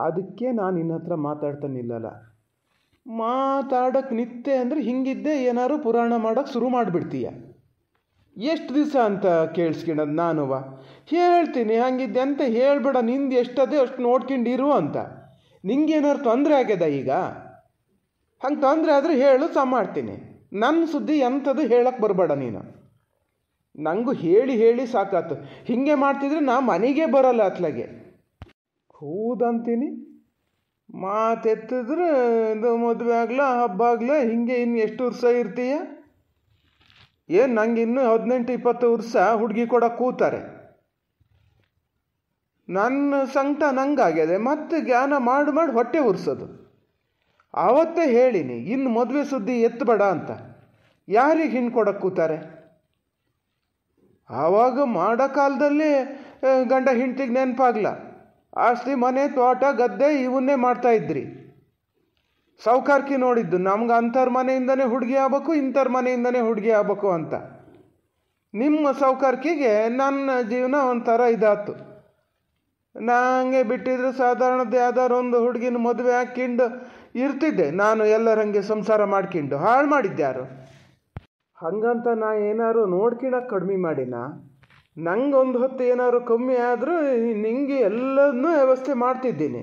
ಅದಕ್ಕೆ ನಾನು ನಿನ್ನ ಹತ್ರ ಮಾತಾಡ್ತಾನಿಲ್ಲಲ್ಲ. ಮಾತಾಡೋಕ್ಕೆ ನಿತ್ಯ ಅಂದರೆ ಹಿಂಗಿದ್ದೆ ಏನಾರು ಪುರಾಣ ಮಾಡೋಕ್ಕೆ ಶುರು ಮಾಡಿಬಿಡ್ತೀಯ. ಎಷ್ಟು ದಿವಸ ಅಂತ ಕೇಳಿಸ್ಕೊಳ್ಳೋದು ನಾನುವ ಹೇಳ್ತೀನಿ ಹಂಗಿದ್ದೆ ಅಂತ ಹೇಳ್ಬೇಡ, ನಿಂದು ಎಷ್ಟದೇ ಅಷ್ಟು ನೋಡ್ಕೊಂಡಿರು ಅಂತ. ನಿಂಗೇನಾರು ತೊಂದರೆ ಆಗ್ಯದ ಈಗ? ಹಂಗೆ ತೊಂದರೆ ಆದರೆ ಹೇಳು, ಮಾಡ್ತೀನಿ. ನನ್ನ ಸುದ್ದಿ ಎಂಥದ್ದು ಹೇಳಕ್ಕೆ ಬರಬೇಡ ನೀನು. ನನಗೂ ಹೇಳಿ ಹೇಳಿ ಸಾಕಾತು. ಹೀಗೆ ಮಾಡ್ತಿದ್ರೆ ನಾ ಮನೆಗೆ ಬರಲ್ಲ ಅತ್ಲಾಗೆ. ಹೌದಂತೀನಿ, ಮಾತೆತ್ತಿದ್ರೆ ಇದು ಮದುವೆ ಆಗಲ ಹಬ್ಬ ಆಗಲ ಹಿಂಗೆ ಇನ್ನು ಎಷ್ಟು ವರ್ಷ ಇರ್ತೀಯ? ಏನು ನಂಗೆ ಇನ್ನೂ 18-20 ವರ್ಷ ಹುಡುಗಿ ಕೊಡೋಕೆ ಕೂತಾರೆ. ನನ್ನ ಸಂಕಟ ನಂಗಾಗ್ಯದೆ, ಮತ್ತೆ ಜ್ಞಾನ ಮಾಡಿ ಹೊಟ್ಟೆ ಉರ್ಸೋದು. ಆವತ್ತೇ ಹೇಳಿನಿ ಇನ್ನು ಮದುವೆ ಸುದ್ದಿ ಎತ್ತಬೇಡ ಅಂತ. ಯಾರಿಗೆ ಹಿಂಗೆ ಕೊಡೋಕೆ ಕೂತಾರೆ? ಆವಾಗ ಮಾಡೋ ಕಾಲದಲ್ಲಿ ಗಂಡ ಹೆಂಡ್ತಿಗೆ ನೆನಪಾಗ್ಲ, ಆಸ್ತಿ ಮನೆ ತೋಟ ಗದ್ದೆ ಇವನ್ನೇ ಮಾಡ್ತಾಯಿದ್ರಿ. ಸೌಕಾರ್ಕಿ ನೋಡಿದ್ದು ನಮ್ಗೆ ಅಂಥವ್ರ ಮನೆಯಿಂದನೇ ಹುಡುಗಿ ಆಗ್ಬೇಕು, ಇಂಥವ್ರ ಮನೆಯಿಂದನೇ ಹುಡುಗಿ ಆಗ್ಬೇಕು ಅಂತ. ನಿಮ್ಮ ಸೌಕಾರ್ಕಿಗೆ ನನ್ನ ಜೀವನ ಒಂಥರ ಇದಾತು. ನಂಗೆ ಬಿಟ್ಟಿದ್ರೆ ಸಾಧಾರಣದ ಯಾವ್ದಾರು ಒಂದು ಹುಡುಗಿನ ಮದುವೆ ಹಾಕ್ಕೊಂಡು ಇರ್ತಿದ್ದೆ ನಾನು, ಎಲ್ಲರಂಗೆ ಸಂಸಾರ ಮಾಡ್ಕೊಂಡು. ಹಾಳು ಮಾಡಿದ್ದ್ಯಾರು? ಹಂಗಂತ ನಾ ಏನಾರು ನೋಡ್ಕೊಳಕ್ಕೆ ಕಡಿಮೆ ಮಾಡಿನ? ನಂಗೆ ಒಂದು ಹೊತ್ತು ಏನಾದ್ರು ಕಮ್ಮಿ ಆದರೂ ನಿಂಗೆ ಎಲ್ಲದನ್ನೂ ವ್ಯವಸ್ಥೆ ಮಾಡ್ತಿದ್ದೀನಿ.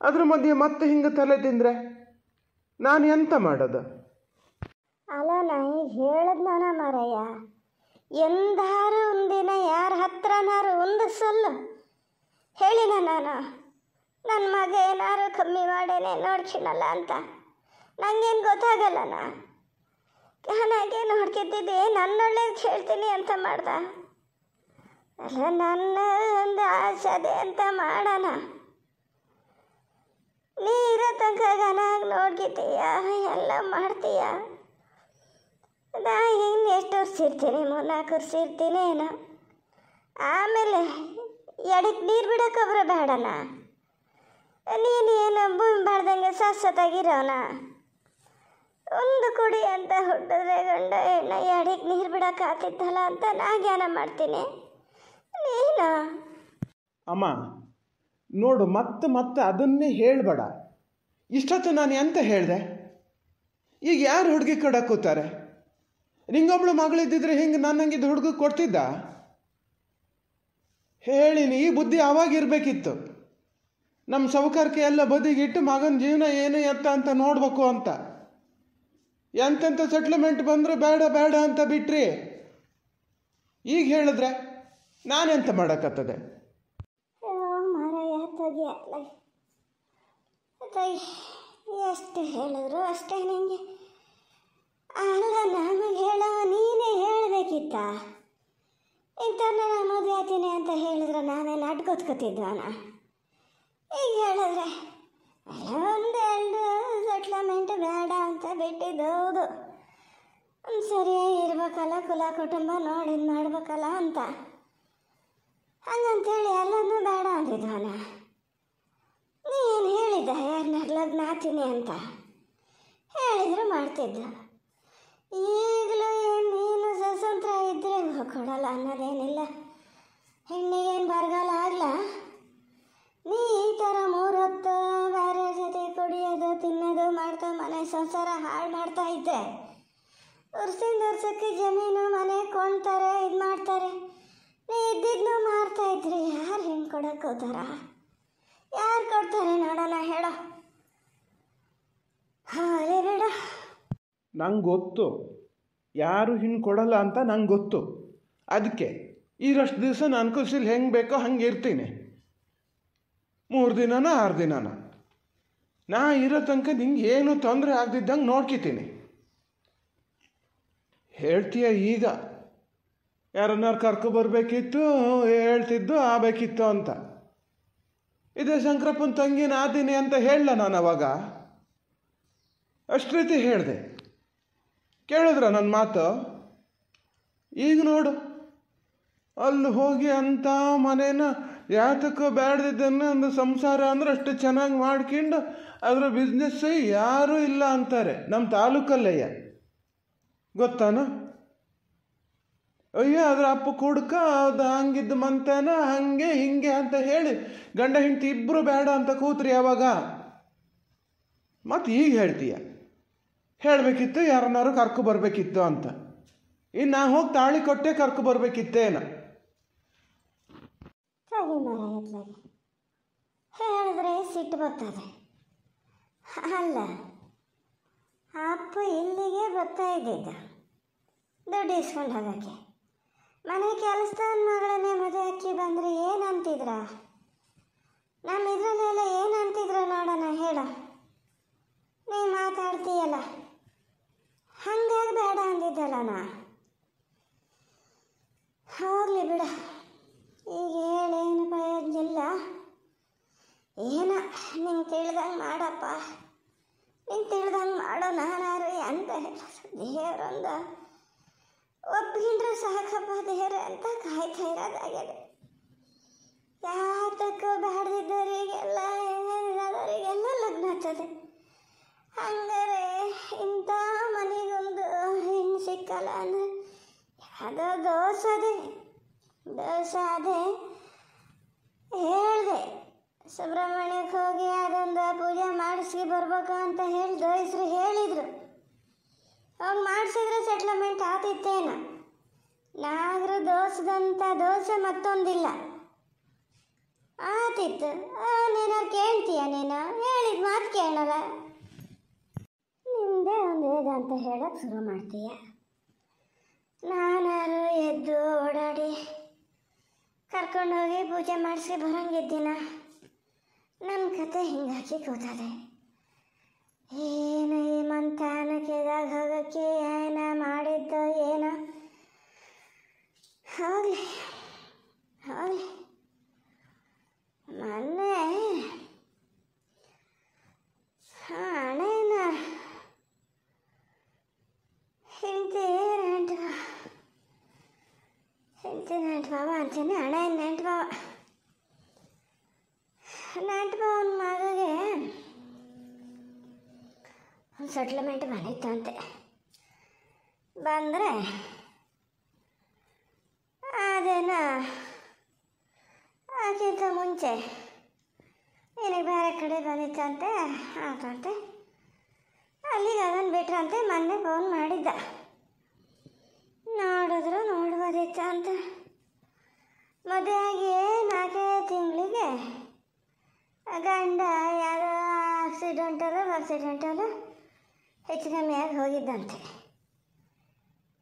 ಅದ್ರ ಮಧ್ಯೆ ಮತ್ತೆ ಹಿಂಗೆ ತಲೆ ತಿಂದರೆ ನಾನು ಎಂತ ಮಾಡೋದು? ಅಲ್ಲ ನಾ ಈಗ ಹೇಳದ್ನಾನ ಮಾರಯ್ಯ, ಎಂದಾರು ಒಂದಿನ ಯಾರ ಹತ್ರನಾರು ಒಂದು ಸೊಲ್ಲು ಹೇಳಿನ ನಾನು ನನ್ನ ಮಗ ಏನಾರು ಕಮ್ಮಿ ಮಾಡೇನೆ ನೋಡ್ತೀನಲ್ಲ ಅಂತ? ನನಗೇನು ಗೊತ್ತಾಗಲ್ಲನ? ನಾನಾಗೆ ನೋಡ್ತಿದ್ದಿದ್ದೆ ನನ್ನೊಳ್ಳೇದು ಹೇಳ್ತೀನಿ ಅಂತ ಮಾಡ್ದ. ಅಲ್ಲ ನನ್ನ ಒಂದು ಆಸೆ ಅದೇ ಅಂತ ಮಾಡೋಣ. ನೀರ ತನಕ ಗನಾಗಿ ನೋಡ್ಗಿತೀಯ, ಎಲ್ಲ ಮಾಡ್ತೀಯ. ನಾ ಇನ್ನು ಎಷ್ಟು ವರ್ಷ ಇರ್ತೀನಿ? 3-4 ವರ್ಷ ಇರ್ತೀನಿ ಏನೋ. ಆಮೇಲೆ ಎಡಕ್ಕೆ ನೀರು ಬಿಡೋಕೊಬ್ರು ಬೇಡನ? ನೀನು ಏನು ಭೂಮಿ ಬಾಳ್ದಂಗೆ ಶಾಶ್ವತಾಗಿರೋನ? ಒಂದು ಕುಡಿ ಅಂತ ಹುಟ್ಟಿದ್ರೆ ಗಂಡ ಹೆಣ್ಣ ಎಡಕ್ಕೆ ನೀರು ಬಿಡೋಕ್ಕಾಗ್ತಿದ್ದಲ್ಲ ಅಂತ ನಾ ಜ್ಞಾನ ಮಾಡ್ತೀನಿ. ನೀನು ಅಮ್ಮ ನೋಡು, ಮತ್ತೆ ಅದನ್ನೇ ಹೇಳಬೇಡ. ಇಷ್ಟೊತ್ತು ನಾನು ಎಂತ ಹೇಳಿದೆ? ಈಗ ಯಾರು ಹುಡುಗಿ ಕೊಡಕ್ಕೆ ಕೂತಾರೆ? ನಿಂಗೊಬ್ಳು ಮಗಳಿದ್ದಿದ್ರೆ ಹಿಂಗೆ ನನ್ನಂಗಿದ್ದು ಹುಡುಗ ಕೊಡ್ತಿದ್ದ? ಹೇಳಿನಿ, ಈ ಬುದ್ಧಿ ಆವಾಗಿರ್ಬೇಕಿತ್ತು. ನಮ್ಮ ಸೌಕರ್ಯಕ್ಕೆ ಎಲ್ಲ ಬದಿಗಿಟ್ಟು ಮಗನ ಜೀವನ ಏನು ಎತ್ತ ಅಂತ ನೋಡ್ಬೇಕು ಅಂತ. ಎಂತೆಂಥ ಸೆಟ್ಲ್ಮೆಂಟ್ ಬಂದರೆ ಬೇಡ ಅಂತ ಬಿಟ್ರಿ. ಈಗ ಹೇಳಿದ್ರೆ ನಾನೆಂತ ಮಾಡೋಕ್ಕತ್ತದೆ? ಎಷ್ಟು ಹೇಳಿದ್ರು ಅಷ್ಟೇ ನಿಂಗೆ. ಅಲ್ಲ ನಮಗೆ ಹೇಳೋ ನೀನೇ ಹೇಳಬೇಕಿತ್ತ. ಇಂಥ ನಾನು ಮದುವೆ ಆಗ್ತೀನಿ ಅಂತ ಹೇಳಿದ್ರೆ ನಾನೇನು ಅಡ್ಗೊತ್ಕೋತಿದ್ವನ? ಈಗ ಹೇಳಿದ್ರೆ ಅಲ್ಲ ಒಂದೆರಡು ಸೆಟ್ಲ್ಮೆಂಟ್ ಬೇಡ ಅಂತ ಬಿಟ್ಟಿದ್ದು. ಹೌದು, ಸರಿಯಾಗಿ ಇರ್ಬೇಕಲ್ಲ, ಕುಲ ಕುಟುಂಬ ನೋಡಿ ಮಾಡ್ಬೇಕಲ್ಲ ಅಂತ. ಹಂಗಂತೇಳಿ ಎಲ್ಲನೂ ಬೇಡ ಅಂದಿದ್ವನ? ನೀನು ಹೇಳಿದ್ದ ಯಾರನ್ನ ಲಗ್ನ ಆಗ್ತೀನಿ ಅಂತ ಹೇಳಿದ್ರು ಮಾಡ್ತಿದ್ದ. ಈಗಲೂ ನೀನು ಸ್ವತಂತ್ರ ಇದ್ದರೆ ಕೊಡಲ್ಲ ಅನ್ನೋದೇನಿಲ್ಲ. ಹೆಣ್ಣಿಗೇನು ಬರಗಾಲ ಆಗಲ್ಲ. ನೀ ಈ ಥರ 3 ಹೊತ್ತು ಬೇರೆ ಜೊತೆ ಕುಡಿಯೋದು ತಿನ್ನೋದು ಮಾಡ್ತಾ ಮನೆ ಸಂಸಾರ ಹಾಳು ಮಾಡ್ತಾ ಇದ್ದೆ. ವರ್ಷದಿಂದ ವರ್ಷಕ್ಕೆ ಜಮೀನು ಮನೆ ಕೊಂಡ್ತಾರೆ, ಇದು ಮಾಡ್ತಾರೆ. ನೀ ಇದ್ದಿದ್ದನ್ನು ಮಾರ್ತಾ ಇದ್ರಿ. ಯಾರು ಹೆಣ್ಣು ಕೊಡೋಕೆ ಹೋತಾರ? ಯಾರು ಕೊಡ್ತಾರೆ ನೋಡೋಣ ಹೇಳೋ. ಹಾಲೇ ಬೇಡ. ನಂಗೆ ಗೊತ್ತು ಯಾರು ಹಿಂಗೆ ಕೊಡಲ್ಲ ಅಂತ ನಂಗೆ ಗೊತ್ತು. ಅದಕ್ಕೆ ಇರಷ್ಟು ದಿವಸ ನಾನು ಖುಷಿಲಿ ಹೆಂಗೆ ಬೇಕೋ ಹಂಗೆ ಇರ್ತೀನಿ. 3 ದಿನನ 6 ದಿನನ ನಾ ಇರೋ ತನಕ ನಿಂಗೆ ಏನು ತೊಂದರೆ ಆಗದಿದ್ದಂಗೆ ನೋಡ್ಕಿತೀನಿ. ಹೇಳ್ತೀಯ ಈಗ ಯಾರನ್ನಾರು ಕರ್ಕೊಬರ್ಬೇಕಿತ್ತು, ಹೇಳ್ತಿದ್ದು ಆಗಬೇಕಿತ್ತು ಅಂತ. ಇದೇ ಶಂಕರಪ್ಪನ ತಂಗಿನ ಆತೀನಿ ಅಂತ ಹೇಳಲ್ಲ ನಾನು ಅವಾಗ? ಅಷ್ಟು ರೀತಿ ಹೇಳಿದೆ. ಕೇಳಿದ್ರ ನನ್ನ ಮಾತು? ಈಗ ನೋಡು, ಅಲ್ಲಿ ಹೋಗಿ ಅಂಥ ಮನೇನ ಯಾತಕ್ಕೂ ಬೇಡದಿದ್ದನ್ನು ಒಂದು ಸಂಸಾರ ಅಂದ್ರೆ ಅಷ್ಟು ಚೆನ್ನಾಗಿ ಮಾಡ್ಕೊಂಡು ಅದರ ಬಿಸ್ನೆಸ್ಸು ಯಾರೂ ಇಲ್ಲ ಅಂತಾರೆ ನಮ್ಮ ತಾಲೂಕಲ್ಲಯ್ಯ. ಗೊತ್ತಾನ? ಅಯ್ಯೋ ಅದ್ರ ಅಪ್ಪ ಕುಡ್ಕ ಅದು ಹಂಗಿದ್ದು ಮಂತೇನ ಹಂಗೆ ಹಿಂಗೆ ಅಂತ ಹೇಳಿ ಗಂಡ ಹೆಂಡತಿ ಇಬ್ಬರು ಬೇಡ ಅಂತ ಕೂತ್ರಿ ಅವಾಗ. ಮತ್ತು ಈಗ ಹೇಳ್ತೀಯ ಹೇಳಬೇಕಿತ್ತು ಯಾರನ್ನಾರು ಕರ್ಕೊ ಬರಬೇಕಿತ್ತು ಅಂತ. ಇನ್ನು ನಾ ಹೋಗಿ ತಾಳಿ ಕೊಟ್ಟೆ ಕರ್ಕೊ ಬರಬೇಕಿತ್ತೇನ? ಹೇಳಿದ್ರೆ ಸಿಟ್ಟು ಬರ್ತದೆ. ಅಲ್ಲ, ಅಪ್ಪ ಇಲ್ಲಿಗೆ ಬರ್ತಾ ಇದ್ದಿದ್ದ ದುಡ್ಡು ಇಸ್ಕೊಂಡು ಹೋಗೋಕ್ಕೆ. ಮನೆ ಕೆಲಸದ ಮಗಳನ್ನೇ ಮದುವೆ ಹಾಕಿ ಬಂದರೆ ಏನಂತಿದ್ರ? ನಮ್ಮ ಇದರಲ್ಲೆಲ್ಲ ಏನಂತಿದ್ರು ನೋಡೋಣ, ಹೇಳ. ನೀ ಮಾತಾಡ್ತೀಯಲ್ಲ, ಹಂಗಾಗಿ ಬೇಡ ಅಂದಿದ್ದಲ್ಲ ನಾ. ಹೋಗಲಿ ಬಿಡ, ಈಗ ಹೇಳೇನು ಪ್ರಯೋಜನ ಇಲ್ಲ. ಏನ ನಿಂಗೆ ತಿಳಿದಂಗೆ ಮಾಡಪ್ಪ, ನಿಂಗೆ ತಿಳಿದಂಗೆ ಮಾಡೋ. ನಾನಾರು ಅಂತ ದೇವರೊಂದು ಒಪ್ಪಿಗಿಂದ್ರೆ ಸಾಕಪ್ಪ ದೇವ್ರ ಅಂತ ಕಾಯ್ತಾ ಇರೋದಾಗ್ಯದ. ಯಾತಕ್ಕೂ ಬ್ಯಾಡ್ದಿದ್ದವರಿಗೆಲ್ಲ ಏನೇನಿರೋದವರಿಗೆಲ್ಲ ಲಗ್ನ ಆಗ್ತದೆ. ಹಂಗಾರೆ ಇಂಥ ಮನೆಗೊಂದು ಹೆಣ್ಣು ಸಿಕ್ಕಲ್ಲ ಅಂದ್ರೆ ಯಾವುದೋ ದೋಷ ಅದೇ. ಹೇಳಿದೆ ಸುಬ್ರಹ್ಮಣ್ಯಕ್ಕೆ ಹೋಗಿ ಅದೊಂದು ಪೂಜೆ ಮಾಡಿಸಿ ಬರ್ಬೇಕು ಅಂತ ಹೇಳಿ ದೋಸ್ರು ಹೇಳಿದರು. ಅವಾಗ ಮಾಡಿಸಿದ್ರೆ ಸೆಟ್ಲ್ಮೆಂಟ್ ಆತಿತ್ತೇನ? ನಾಗರ ದೋಷದಂಥ ದೋಷ ಮತ್ತೊಂದಿಲ್ಲ, ಆತಿತ್ತು. ನೀನಾರು ಕೇಳ್ತೀಯ? ನೀನು ಹೇಳಿದ ಮಾತು ಕೇಳಲ್ಲ, ನಿಂದೇ ಒಂದು ವೇದ ಅಂತ ಹೇಳಕ್ಕೆ ಶುರು ಮಾಡ್ತೀಯ. ನಾನಾರು ಎದ್ದು ಓಡಾಡಿ ಕರ್ಕೊಂಡೋಗಿ ಪೂಜೆ ಮಾಡಿಸಿ ಬರೋಂಗಿದ್ದೀನ? ನನ್ನ ಕತೆ ಹಿಂಗಾಗಿ ಕೂತದೆ. ಏನು ಈ ಮಂತಾನಕ್ಕೆದಾಗ ಹೋಗೋಕ್ಕೆ ಏನ ಮಾಡಿದ್ದೋ ಏನೋ. ಹೋಗಲಿ ಹೋಗಲಿ. ಮೊನ್ನೆ ಹಣೇನ ಹೆಂಡತಿ ನೆಂಟು ಬಾವ ಅಂತೀನಿ. ಹಣೇನ ನೆಂಟು ಬಾವನ ಮಗಗೆ ಒಂದು ಸೆಟ್ಲ್ಮೆಂಟ್ ಬಂದಿತ್ತಂತೆ. ಬಂದರೆ ಅದೇನೋ ಅದಕ್ಕಿಂತ ಮುಂಚೆ ನಿನಗೆ ಬೇರೆ ಕಡೆ ಬಂದಿತ್ತಂತೆ. ಆತಂತೆ ಅಲ್ಲಿಗೆ ಅದನ್ನು ಬಿಟ್ರಂತೆ. ಮೊನ್ನೆ ಫೋನ್ ಮಾಡಿದ್ದ, ನೋಡಿದ್ರು ನೋಡ್ಬೋದಿತ್ತ ಅಂತ. ಮದುವೆಯಾಗಿ 4 ತಿಂಗಳಿಗೆ ಗಂಡ ಯಾರೋ ಆಕ್ಸಿಡೆಂಟಲು ಹೆಚ್ಚು ಕಮ್ಮಿಯಾಗಿ ಹೋಗಿದ್ದಂತೆ.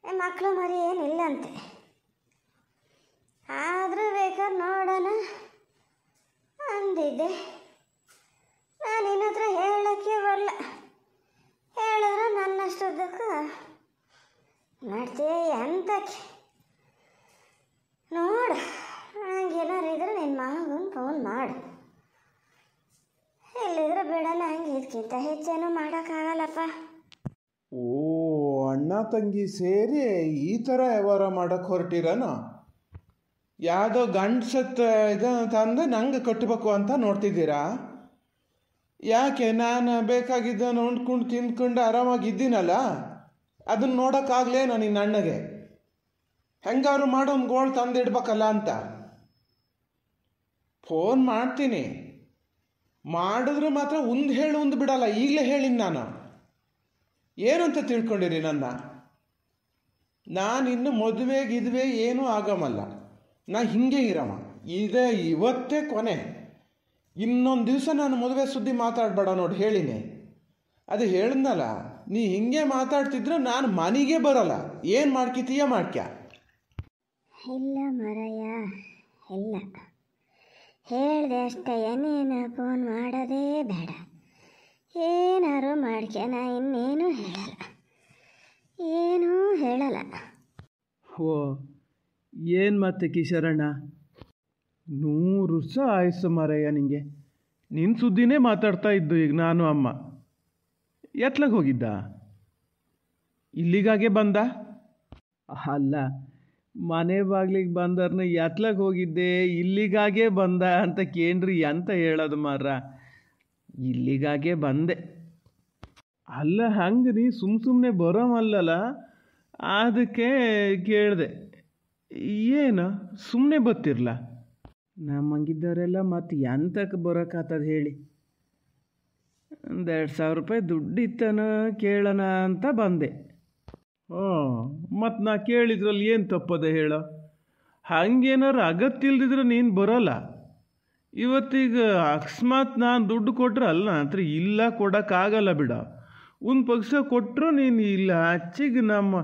ಮಕ್ಕಳು ಮರಿ ಏನಿಲ್ಲಂತೆ. ಆದರೂ ಬೇಕಾದ್ರೆ ನೋಡೋಣ ಅಂದಿದ್ದೆ. ನಾನು ನಿನ್ನ ಹತ್ರ ಹೇಳೋಕ್ಕೆ ಬರಲ್ಲ. ಹೇಳಿದ್ರು ನನ್ನಷ್ಟುದ್ದಕ್ಕೂ ಮಾಡ್ತೀಯ ಅಂತಕ್ಕೆ. ನೋಡು, ಹಂಗೇನಾರು ಇದ್ರೆ ನಿನ್ನ ಮಗನ ಫೋನ್ ಮಾಡು. ಎಲ್ಲಿದ್ರೆ ಬಿಡಲ್ಲ. ಹಂಗೆ ಇದಕ್ಕಿಂತ ಹೆಚ್ಚೇನು ಮಾಡೋಕ್ಕಾಗಲ್ಲಪ್ಪ. ಓ, ಅಣ್ಣ ತಂಗಿ ಸೇರಿ ಈ ಥರ ವ್ಯವಹಾರ ಮಾಡೋಕ್ಕೆ ಹೊರಟಿರನ? ಯಾವುದೋ ಗಂಡಸತ್ತ ಇದು ತಂದು ನಂಗೆ ಕಟ್ಟಬೇಕು ಅಂತ ನೋಡ್ತಿದ್ದೀರಾ? ಯಾಕೆ? ನಾನು ಬೇಕಾಗಿದ್ದ ನೋಡ್ಕೊಂಡು ತಿಂದ್ಕೊಂಡು ಆರಾಮಾಗಿದ್ದೀನಲ್ಲ, ಅದನ್ನು ನೋಡೋಕ್ಕಾಗಲೇನೋ ನಿನ್ನ ಅಣ್ಣಗೆ? ಹೆಂಗಾದ್ರು ಮಾಡೋ ಒಂದು ಗೋಳು ತಂದಿಡ್ಬೇಕಲ್ಲ ಅಂತ. ಫೋನ್ ಮಾಡ್ತೀನಿ, ಮಾಡಿದ್ರೆ ಮಾತ್ರ ಒಂದು ಹೇಳು ಒಂದು ಬಿಡಲ್ಲ. ಈಗಲೇ ಹೇಳಿನಿ ನಾನು. ಏನಂತ ತಿಳ್ಕೊಂಡಿರಿ ನನ್ನ? ನಾನಿನ್ನು ಮದುವೆ ಏನೂ ಆಗಮಲ್ಲ. ನಾ ಹಿಂಗೆ ಇರವ. ಇವತ್ತೇ ಕೊನೆ. ಇನ್ನೊಂದು ದಿವಸ ನಾನು ಮದುವೆ ಸುದ್ದಿ ಮಾತಾಡಬೇಡ ನೋಡಿ, ಹೇಳಿನಿ. ಅದು ಹೇಳಿದ್ನಲ್ಲ, ನೀ ಹಿಂಗೆ ಮಾತಾಡ್ತಿದ್ರೆ ನಾನು ಮನೆಗೆ ಬರಲ್ಲ. ಏನು ಮಾಡ್ಕಿತೀಯ ಮಾಡ್ಕ್ಯ? ಇಲ್ಲ ಮರಯ್ಯ, ಇಲ್ಲ. ಹೇಳಿದೆ ಅಷ್ಟೇ. ನೀನು ಫೋನ್ ಮಾಡೋದೇ ಬೇಡ. ಏನಾರು ಮಾಡ್ಕ್ಯ, ನಾ ಇನ್ನೇನು ಹೇಳಲ್ಲ, ಏನೂ ಹೇಳಲ್ಲ. ಓ, ಏನು ಮತ್ತೆ ಕಿಶರಣ್ಣ, 100 ವರ್ಷ ಆಯಸ್ಸು ಮಾರಯ್ಯ ನಿಂಗೆ. ನಿನ್ನ ಸುದ್ದಿನೇ ಮಾತಾಡ್ತಾ ಇದ್ದು ಈಗ ನಾನು ಅಮ್ಮ. ಎತ್ಲಾಗ ಹೋಗಿದ್ದ? ಇಲ್ಲಿಗಾಗೆ ಬಂದ? ಅಲ್ಲ, ಮನೆ ಬಾಗ್ಲಿಗೆ ಬಂದರ್ನ ಎತ್ಲಾಗ ಹೋಗಿದ್ದೆ, ಇಲ್ಲಿಗಾಗೆ ಬಂದ ಅಂತ ಕೇಳ್ರಿ ಅಂತ ಹೇಳೋದು ಮಾರ. ಇಲ್ಲಿಗಾಗೆ ಬಂದೆ. ಅಲ್ಲ, ಹಂಗೆ ನೀ ಸುಮ್ಮನೆ ಬರೋಮಲ್ಲಲ್ಲ, ಅದಕ್ಕೆ ಕೇಳಿದೆ. ಏನು ಸುಮ್ಮನೆ ಬತ್ತಿರ್ಲ ನಮ್ಮಂಗಿದ್ದವರೆಲ್ಲ ಮತ್ತು ಎಂತಕ್ಕೆ ಬರೋಕ್ಕಾಗ್ತದೆ ಹೇಳಿ. 1,200 ರೂಪಾಯಿ ದುಡ್ಡಿತ್ತನ ಕೇಳೋಣ ಅಂತ ಬಂದೆ. ಮತ್ತು ನಾ ಕೇಳಿದ್ರಲ್ಲಿ ಏನು ತಪ್ಪದೆ ಹೇಳ? ಹಂಗೇನಾರು ಅಗತ್ಯ ಇಲ್ದಿದ್ರೆ ನೀನು ಬರೋಲ್ಲ. ಇವತ್ತೀಗ ಅಕಸ್ಮಾತ್ ನಾನು ದುಡ್ಡು ಕೊಟ್ರೆ ಅಲ್ಲ ನನ್ನ ಹತ್ರ ಇಲ್ಲ, ಕೊಡೋಕ್ಕಾಗಲ್ಲ ಬಿಡ. ಒಂದು ಪಕ್ಷ ಕೊಟ್ಟರು ನೀನು ಇಲ್ಲ ಹಚ್ಚಿಗೆ ನಮ್ಮ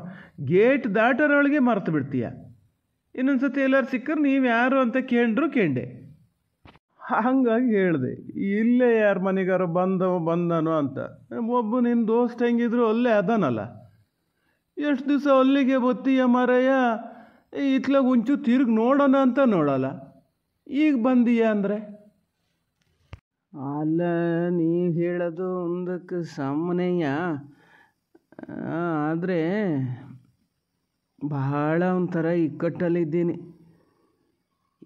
ಗೇಟ್ ದಾಟರೊಳಗೆ ಮರ್ತು ಬಿಡ್ತೀಯ. ಇನ್ನೊಂದು ಸತಿ ಎಲ್ಲರೂ ಸಿಕ್ಕರೆ ನೀವು ಯಾರು ಅಂತ ಕೇಂಡೆ. ಹಂಗಾಗಿ ಹೇಳಿದೆ, ಇಲ್ಲೇ ಯಾರ ಮನೆಗಾರ ಬಂದನೋ ಅಂತ. ಒಬ್ಬ ನಿನ್ನ ದೋಸ್ತ ಹೆಂಗಿದ್ರು ಅಲ್ಲೇ ಅದಾನಲ್ಲ, ಎಷ್ಟು ದಿವಸ ಅಲ್ಲಿಗೆ ಬತ್ತೀಯ ಮಾರಯ್ಯ, ಇತ್ಲಾಗ ಒಂಚೂರು ತಿರುಗಿ ನೋಡೋಣ ಅಂತ ನೋಡಲ್ಲ, ಈಗ ಬಂದೀಯ ಅಂದರೆ. ಅಲ್ಲ ನೀವು ಹೇಳೋದು ಒಂದಕ್ಕೆ ಸಾಮಾನ್ಯ, ಆದರೆ ಬಹಳ ಒಂಥರ ಇಕ್ಕಟ್ಟಲ್ಲಿದ್ದೀನಿ.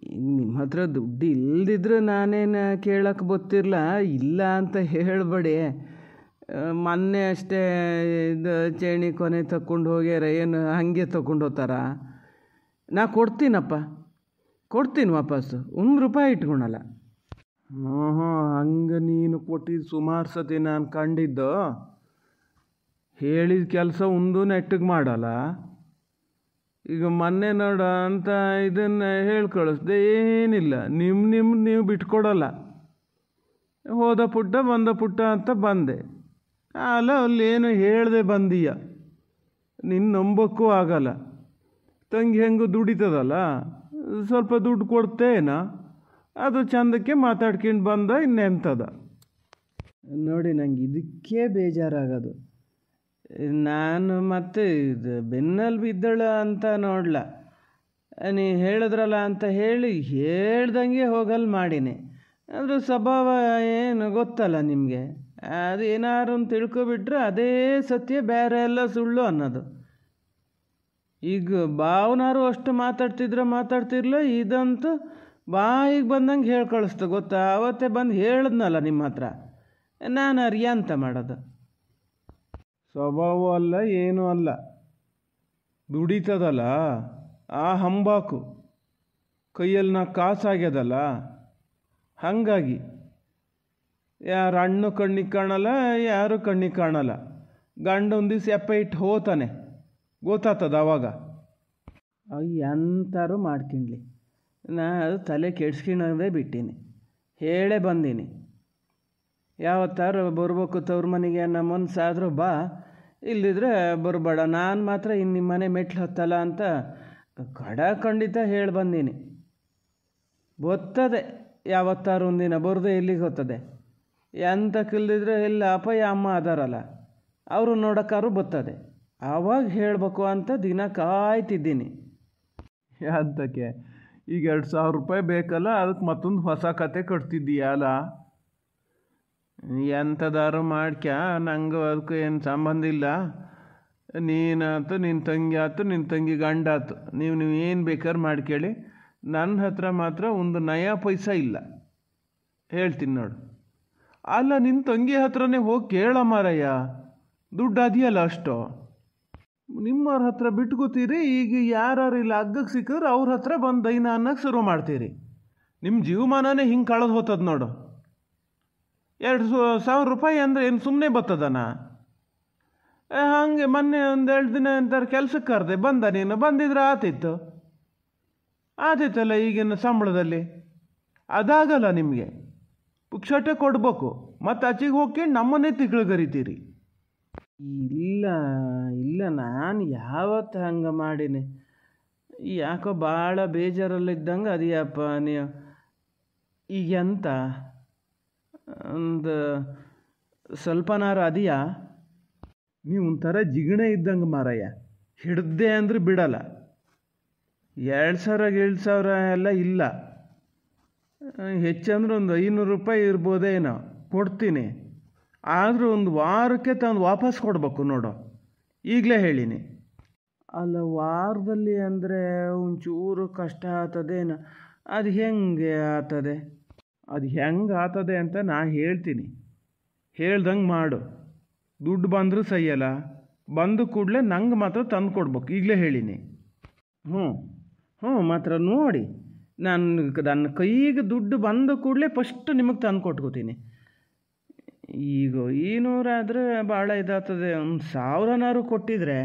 ಈಗ ನಿಮ್ಮ ಹತ್ರ ದುಡ್ಡು ಇಲ್ದಿದ್ರೆ ನಾನೇನು ಕೇಳಕ್ಕೆ ಗೊತ್ತಿರಲ್ಲ, ಇಲ್ಲ ಅಂತ ಹೇಳಬೇಡಿ. ಮೊನ್ನೆ ಅಷ್ಟೇ ಇದು ಚೇಣಿ ಕೊನೆ ತಗೊಂಡು ಹೋಗ್ಯಾರ, ಏನು ಹಾಗೆ ತಗೊಂಡು ಹೋಗ್ತಾರ? ನಾ ಕೊಡ್ತೀನಿ ವಾಪಸ್ಸು, ₹1 ಇಟ್ಕೊಳಲ್ಲ. ಹಂಗೆ ನೀನು ಕೊಟ್ಟಿದ್ದು ಸುಮಾರು ಸತಿ ನಾನು ಕಂಡಿದ್ದು. ಹೇಳಿದ ಕೆಲಸ ಒಂದು ನೆಟ್ಟಿಗೆ ಮಾಡಲ್ಲ. ಈಗ ಮೊನ್ನೆ ನೋಡ ಅಂತ ಇದನ್ನು ಹೇಳಿ ಕಳಿಸ್ದೆ, ಏನಿಲ್ಲ, ನೀವು ಬಿಟ್ಕೊಡಲ್ಲ. ಹೋದ ಪುಟ್ಟ ಬಂದ ಪುಟ್ಟ ಅಂತ ಬಂದೆ. ಅಲ್ಲ ಅಲ್ಲೇನು ಹೇಳ್ದೆ ಬಂದೀಯ, ನಿನ್ನ ನಂಬಕ್ಕೂ ಆಗಲ್ಲ. ತಂಗಿ ಹೆಂಗೂ ದುಡಿತದಲ್ಲ, ಸ್ವಲ್ಪ ದುಡ್ಡು ಕೊಡ್ತೇನ, ಅದು ಚಂದಕ್ಕೆ ಮಾತಾಡ್ಕೊಂಡು ಬಂದ, ಇನ್ನೆಂಥದ ನೋಡಿ. ನಂಗೆ ಇದಕ್ಕೆ ಬೇಜಾರಾಗೋದು. ನಾನು ಮತ್ತೆ ಇದು ಬೆನ್ನಲ್ಲಿ ಬಿದ್ದಳ ಅಂತ ನೋಡಲ, ನೀ ಹೇಳಿದ್ರಲ್ಲ ಅಂತ ಹೇಳಿ ಹೇಳ್ದಂಗೆ ಹೋಗಲ್ಲ ಮಾಡೀನಿ. ಅದ್ರ ಸ್ವಭಾವ ಏನು ಗೊತ್ತಲ್ಲ ನಿಮಗೆ. ಅದು ಏನಾರು ಅಂತ ತಿಳ್ಕೊಬಿಟ್ರೆ ಅದೇ ಸತ್ಯ, ಬೇರೆ ಎಲ್ಲ ಸುಳ್ಳು ಅನ್ನೋದು. ಈಗ ಭಾವನಾರು ಅಷ್ಟು ಮಾತಾಡ್ತಿರ್ಲ, ಇದಂತೂ ಬಾಯಿಗೆ ಬಂದಂಗೆ ಹೇಳಿ ಕಳಿಸ್ತು ಗೊತ್ತಾ. ಅವತ್ತೇ ಬಂದು ಹೇಳಿದ್ನಲ್ಲ ನಿಮ್ಮ ಹತ್ರ, ನಾನು ಅರಿಯ ಅಂತ ಮಾಡೋದು. ಸ್ವಭಾವ ಅಲ್ಲ, ಏನೂ ಅಲ್ಲ, ದುಡಿತದಲ್ಲ ಆ ಹಂಬಾಕು, ಕೈಯಲ್ಲಿ ನಾ ಕಾಸಾಗ್ಯದಲ್ಲ, ಹಾಗಾಗಿ ಯಾರು ಹಣ್ಣು ಕಣ್ಣಿಗೆ ಕಾಣಲ್ಲ, ಯಾರು ಕಣ್ಣಿಗೆ ಕಾಣಲ್ಲ. ಗಂಡ ಒಂದು ದಿವ್ಸ ಇಟ್ಟು ಹೋತಾನೆ, ಗೊತ್ತಾಗ್ತದ ಅವಾಗ. ಎಂತಾರು ಮಾಡ್ಕೊಂಡ್ಲಿ, ನಾ ಅದು ತಲೆ ಕೆಡ್ಸ್ಕೊಳ್ಳೋದೇ ಬಿಟ್ಟೀನಿ, ಹೇಳೇ ಬಂದೀನಿ. ಯಾವತ್ತಾರು ಬರ್ಬೇಕು ತವ್ರ ಮನೆಗೆ ನಮ್ಮ ಮನ್ಸಾದರೂ ಬಾ, ಇಲ್ಲಿದ್ರೆ ಬರಬೇಡ. ನಾನು ಮಾತ್ರ ಇನ್ನು ನಿಮ್ಮ ಮನೆ ಮೆಟ್ಲು ಹತ್ತಲ್ಲ ಅಂತ ಖಂಡಿತ ಹೇಳಿ ಬಂದೀನಿ. ಗೊತ್ತದೆ ಯಾವತ್ತಾರು ಒಂದಿನ ಬರದೆ ಎಲ್ಲಿಗೆ ಹೋಗ್ತದೆ. ಎಂತ ಕಿಲ್ದಿದ್ರೆ ಎಲ್ಲ ಅಪ್ಪಯ್ಯ ಅಮ್ಮ ಅದಾರಲ್ಲ, ಅವರು ನೋಡೋಕ್ಕಾರು ಬರ್ತದೆ. ಆವಾಗ ಹೇಳಬೇಕು ಅಂತ ದಿನ ಕಾಯ್ತಿದ್ದೀನಿ. ಅಂತಕ್ಕೆ ಈಗ ₹2,000 ಬೇಕಲ್ಲ, ಅದಕ್ಕೆ ಮತ್ತೊಂದು ಹೊಸ ಕತೆ ಕಟ್ತಿದ್ದೀಯಲ್ಲ. ಎಂಥದಾರು ಮಾಡ್ಕ್ಯ, ನಂಗೆ ಅದಕ್ಕೆ ಏನು ಸಂಬಂಧ ಇಲ್ಲ. ನೀನಾಯ್ತು, ನಿನ್ನ ತಂಗಿ ಆಯ್ತು, ನಿನ್ನ ತಂಗಿ ಗಂಡ ಆಯ್ತು, ನೀವು ಏನು ಬೇಕಾದ್ರೆ ಮಾಡ್ಕೇಳಿ. ನನ್ನ ಹತ್ರ ಮಾತ್ರ ಒಂದು ನಯಾ ಪೈಸಾ ಇಲ್ಲ, ಹೇಳ್ತೀನಿ ನೋಡು. ಅಲ್ಲ, ನಿನ್ನ ತಂಗಿ ಹತ್ರನೇ ಹೋಗಿ ಕೇಳ ಮಾರಯ್ಯ, ದುಡ್ಡು ಅದೆಯಲ್ಲ ಅಷ್ಟು. ನಿಮ್ಮವ್ರ ಹತ್ರ ಬಿಟ್ಕೋತೀರಿ. ಈಗ ಯಾರು ಇಲ್ಲ ಅಗ್ಗಕ್ಕೆ ಸಿಕ್ಕಿದ್ರೆ ಅವ್ರ ಹತ್ರ ಬಂದು ದೈನ ಅನ್ನೋಕ್ಕೆ ಶುರು ಮಾಡ್ತೀರಿ. ನಿಮ್ಮ ಜೀವಮಾನನೇ ಹಿಂಗೆ ಕಳೆದು ಹೋಗ್ತದೆ ನೋಡು. ₹2,000 ಅಂದರೆ ಏನು ಸುಮ್ಮನೆ ಬರ್ತದನ? ಹಾಗೆ ಮೊನ್ನೆ 1-2 ದಿನ ಅಂತಾರೆ ಕೆಲ್ಸಕ್ಕೆ ಕರೆದೆ, ಬಂದ ನೀನು, ಬಂದಿದ್ರೆ ಆತಿತ್ತಲ್ಲ ಈಗಿನ ಸಂಬಳದಲ್ಲಿ. ಅದಾಗಲ್ಲ ನಿಮಗೆ, ಪುಕ್ಷಟೆ ಕೊಡ್ಬೇಕು, ಮತ್ತು ಆಚೆಗೆ ಹೋಗಿ ನಮ್ಮನ್ನೇ ತಿಕ್ಳುಗರಿತೀರಿ. ಇಲ್ಲ ನಾನು ಯಾವತ್ತು ಹಂಗೆ ಮಾಡೀನಿ. ಯಾಕೋ ಭಾಳ ಬೇಜಾರಲ್ಲಿದ್ದಂಗೆ ಅದೆಯಪ್ಪ ನೀವು. ಈಗ ಎಂತ ಒಂದು ಸ್ವಲ್ಪನಾರು ಅದೆಯಾ? ನೀವು ಒಂಥರ ಜಿಗಣೆ ಇದ್ದಂಗೆ ಮಾರಯ್ಯ, ಹಿಡ್ದೆ ಅಂದ್ರೆ ಬಿಡಲ್ಲ. 2,000 ಎಲ್ಲ ಇಲ್ಲ, ಹೆಚ್ಚಂದ್ರೆ ಒಂದು ₹500 ಇರ್ಬೋದೇನೋ, ಕೊಡ್ತೀನಿ. ಆದರೂ ಒಂದು ವಾರಕ್ಕೆ ತಂದು ವಾಪಸ್ ಕೊಡಬೇಕು ನೋಡು, ಈಗಲೇ ಹೇಳೀನಿ. ಅಲ್ಲ, ವಾರದಲ್ಲಿ ಅಂದರೆ ಒಂಚೂರು ಕಷ್ಟ ಆಗ್ತದೇನೋ. ಅದು ಹೆಂಗೆ ಆಗ್ತದೆ? ಅದು ಹೆಂಗೆ ಆಗ್ತದೆ ಅಂತ ನಾ ಹೇಳ್ತೀನಿ, ಹೇಳ್ದಂಗೆ ಮಾಡು. ದುಡ್ಡು ಬಂದರೂ ಸಹಿಯಲ್ಲ, ಬಂದು ಕೂಡಲೇ ನಂಗೆ ಮಾತ್ರ ತಂದು ಕೊಡ್ಬೇಕು, ಈಗಲೇ ಹೇಳೀನಿ. ಹ್ಞೂ ಮಾತ್ರ ನೋಡಿ, ನನ್ನ ಕೈಗೆ ದುಡ್ಡು ಬಂದ ಕೂಡಲೇ ಫಸ್ಟ್ ನಿಮಗೆ ತಂದು ಕೊಟ್ಕೋತೀನಿ. ಈಗ 200 ಆದರೆ ಭಾಳ ಇದಾಗ್ತದೆ. 1000ನಾರು ಕೊಟ್ಟಿದ್ರೆ